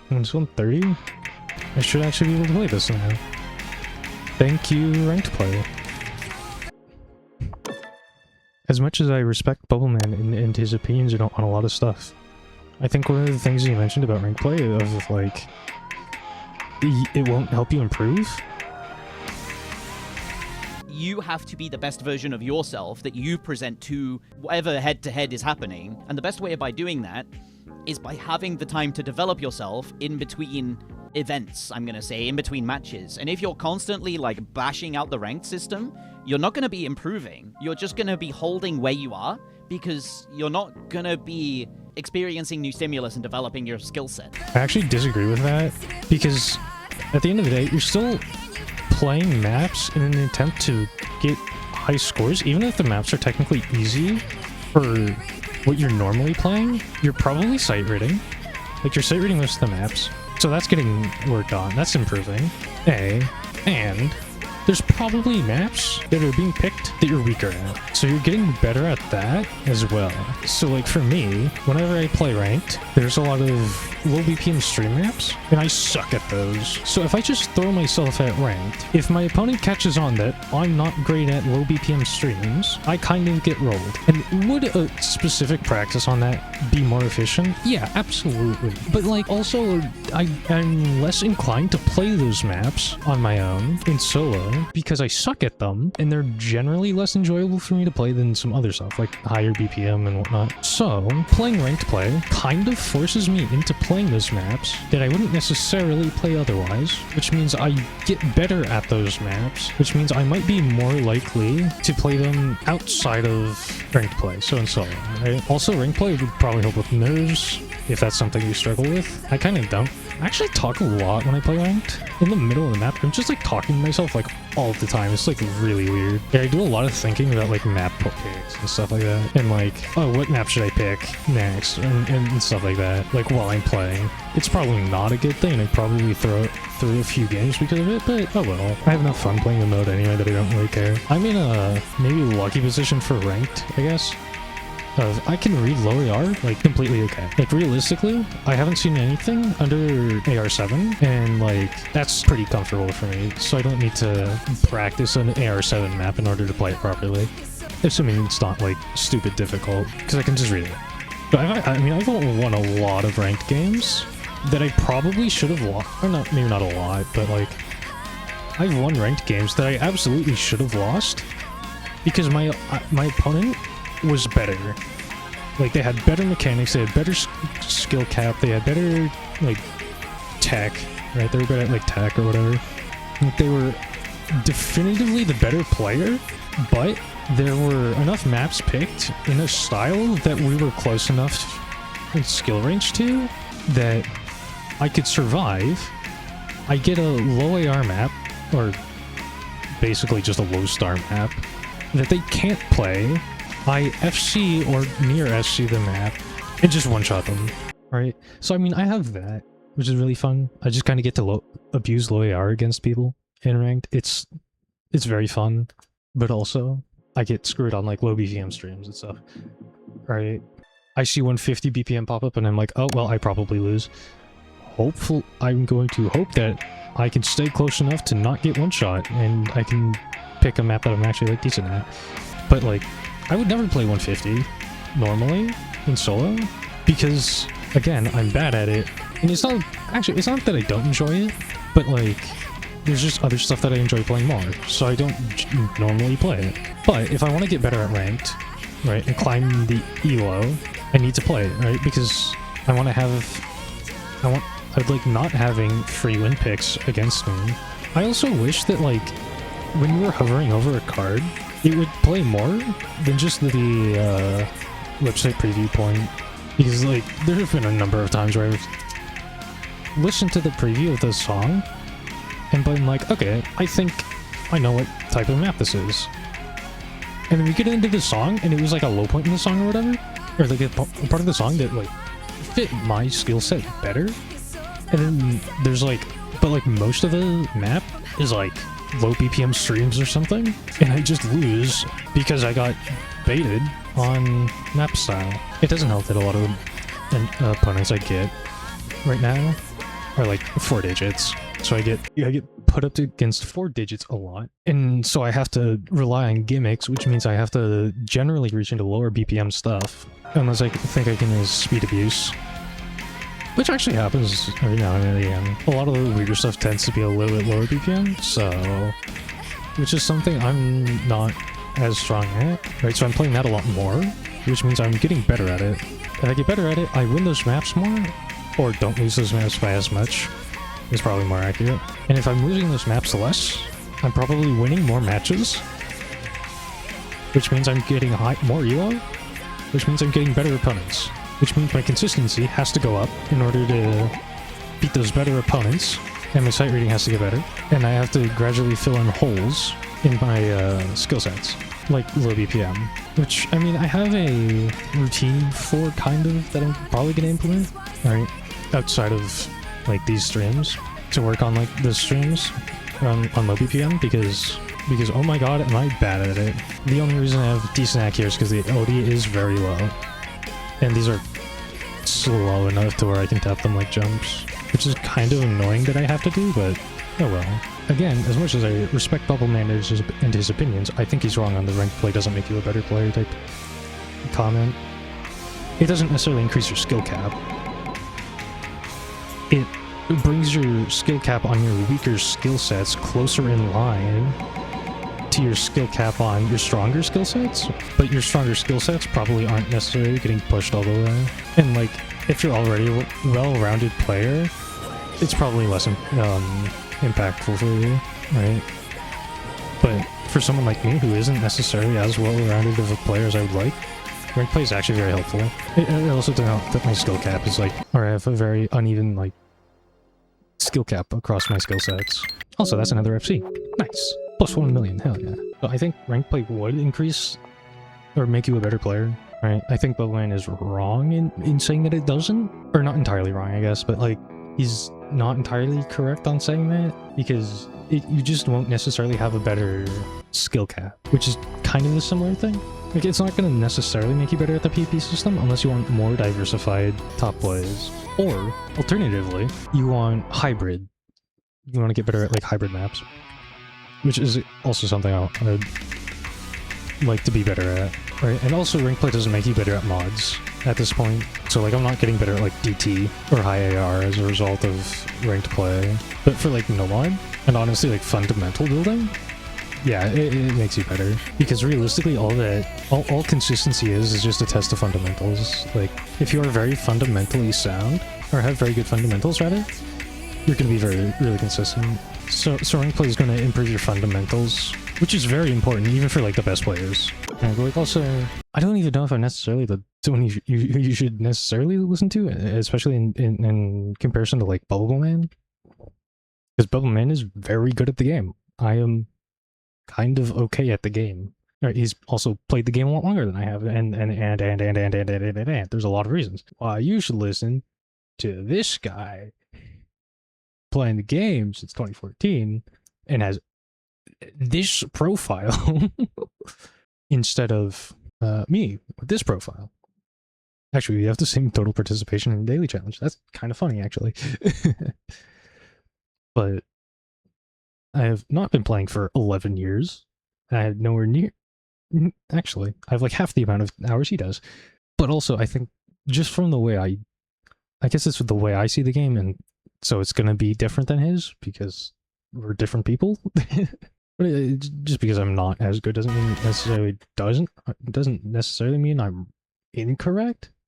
When it's 130, I should actually be able to play this now. Thank you, ranked play. As much as I respect Bubbleman and his opinions on a lot of stuff, I think one of the things he mentioned about ranked play of like, it won't help you improve. You have to be the best version of yourself that you present to whatever head-to-head is happening, and the best way by doing that is by having the time to develop yourself in between events, I'm gonna say, in between matches. And if you're constantly like bashing out the ranked system, you're not gonna be improving. You're just gonna be holding where you are because you're not gonna be experiencing new stimulus and developing your skill set. I actually disagree with that because at the end of the day, you're still playing maps in an attempt to get high scores. Even if the maps are technically easy for what you're normally playing, you're probably sight reading. Like, you're sight reading most of the maps. So that's getting worked on. That's improving. And there's probably maps that are being picked that you're weaker at. So you're getting better at that as well. So like for me, whenever I play ranked, there's a lot of low BPM stream maps, and I suck at those. So if I just throw myself at ranked, if my opponent catches on that I'm not great at low BPM streams, I kind of get rolled. And would a specific practice on that be more efficient? Yeah, absolutely. But like also, I'm less inclined to play those maps on my own in solo because I suck at them, and they're generally less enjoyable for me to play than some other stuff, like higher BPM and whatnot. So, playing ranked play kind of forces me into playing those maps that I wouldn't necessarily play otherwise, which means I get better at those maps, which means I might be more likely to play them outside of ranked play, so in solo, right? Also, ranked play would probably help with nerves, if that's something you struggle with. I kind of don't. I actually talk a lot when I play ranked. In the middle of the map, I'm just like talking to myself like all the time. It's like really weird. Yeah, I do a lot of thinking about like map picks and stuff like that. And like, oh, what map should I pick next? And stuff like that. Like while I'm playing. It's probably not a good thing. I'd probably throw through a few games because of it, but oh well. I have enough fun playing the mode anyway that I don't really care. I'm in a maybe lucky position for ranked, I guess. I can read low AR, like, completely okay. Like, realistically, I haven't seen anything under AR7, and, like, that's pretty comfortable for me, so I don't need to practice an AR7 map in order to play it properly. Assuming it's not, like, stupid difficult, because I can just read it. But, I mean, I've won a lot of ranked games that I probably should have lost. Or not, maybe not a lot, but, like, I've won ranked games that I absolutely should have lost, because my opponent was better. Like, they had better mechanics, they had better skill cap, they had better, like, tech, right? They were better at, like, tech or whatever. Like, they were definitively the better player, but there were enough maps picked in a style that we were close enough in skill range to that I could survive. I get a low AR map, or basically just a low star map, that they can't play. I FC or near FC the map and just one-shot them, right? So I mean, I have that, which is really fun. I just kind of get to abuse low AR against people in ranked. It's very fun, but also I get screwed on like low BPM streams and stuff, right? I see 150 BPM pop up and I'm like, oh well, I probably lose. I'm going to hope that I can stay close enough to not get one-shot and I can pick a map that I'm actually like decent at. But like, I would never play 150 normally in solo because, again, I'm bad at it. And it's not that I don't enjoy it, but like, there's just other stuff that I enjoy playing more, so I don't normally play it. But if I want to get better at ranked, right, and climb the elo, I need to play it, right? Because I would like not having free win picks against me. I also wish that like, when you were hovering over a card, it would play more than just the website preview point, because like there have been a number of times where I've listened to the preview of the song and been like, okay, I think I know what type of map this is, and then we get into the song and it was like a low point in the song or whatever, or like a part of the song that like fit my skill set better, and then there's like, but like most of the map is like low BPM streams or something, and I just lose because I got baited on map style. It doesn't help that a lot of the opponents I get right now are like 4 digits. So I get put up against 4 digits a lot. And so I have to rely on gimmicks, which means I have to generally reach into lower BPM stuff. Unless I think I can use speed abuse. Which actually happens every now and again. A lot of the weirder stuff tends to be a little bit lower BPM, so... Which is something I'm not as strong at, right? So I'm playing that a lot more, which means I'm getting better at it. If I get better at it, I win those maps more, or don't lose those maps by as much. Is probably more accurate. And if I'm losing those maps less, I'm probably winning more matches, which means I'm getting more elo, which means I'm getting better opponents, which means my consistency has to go up in order to beat those better opponents, and my sight reading has to get better, and I have to gradually fill in holes in my skill sets, like low BPM, which, I mean, I have a routine for, kind of, that I'm probably going to implement, right, outside of, like, these streams, to work on, like, the streams on low BPM, because oh my god, am I bad at it. The only reason I have decent AC here is because the OD is very low, and these are slow enough to where I can tap them like jumps, which is kind of annoying that I have to do, but oh well. Again, as much as I respect Bubbleman and his opinions, I think he's wrong on the ranked play doesn't make you a better player type comment. It doesn't necessarily increase your skill cap. It brings your skill cap on your weaker skill sets closer in line to your skill cap on your stronger skill sets, but your stronger skill sets probably aren't necessarily getting pushed all the way. And like, if you're already a well-rounded player, it's probably less impactful for you, right? But for someone like me who isn't necessarily as well-rounded of a player as I would like, rank play is actually very helpful. It also doesn't help that my skill cap is like, or I have a very uneven like skill cap across my skill sets. Also, that's another FC. Nice. Plus 1 million, hell yeah. So I think rank play would increase or make you a better player, right? I think Bubbleman is wrong in saying that it doesn't. Or not entirely wrong, I guess, but like, he's not entirely correct on saying that, because you just won't necessarily have a better skill cap, which is kind of a similar thing. Like, it's not going to necessarily make you better at the PvP system unless you want more diversified top plays. Or, alternatively, you want hybrid. You want to get better at, like, hybrid maps. Which is also something I'd like to be better at, right? And also, rank play doesn't make you better at mods at this point. So, like, I'm not getting better at, like, DT or high AR as a result of ranked play. But for, like, no mod, and honestly, like, fundamental building, yeah, it makes you better. Because realistically, all consistency is just a test of fundamentals. Like, if you are very fundamentally sound, or have very good fundamentals, rather, you're going to be really consistent. So rank play is going to improve your fundamentals, which is very important, even for, like, the best players. And, like, also, I don't even know if I'm necessarily the one you should necessarily listen to, especially in comparison to, like, Bubbleman. Because Bubbleman is very good at the game. I am kind of okay at the game. Right, he's also played the game a lot longer than I have, and there's a lot of reasons why you should listen to this guy playing the game since 2014 and has this profile instead of me with this profile. Actually, we have the same total participation in the daily challenge. That's kind of funny, actually. But I have not been playing for 11 years. I have nowhere near... Actually, I have like half the amount of hours he does. But also, I think just from the way I guess it's the way I see the game, and so it's going to be different than his, because we're different people. But just because I'm not as good doesn't necessarily mean I'm incorrect.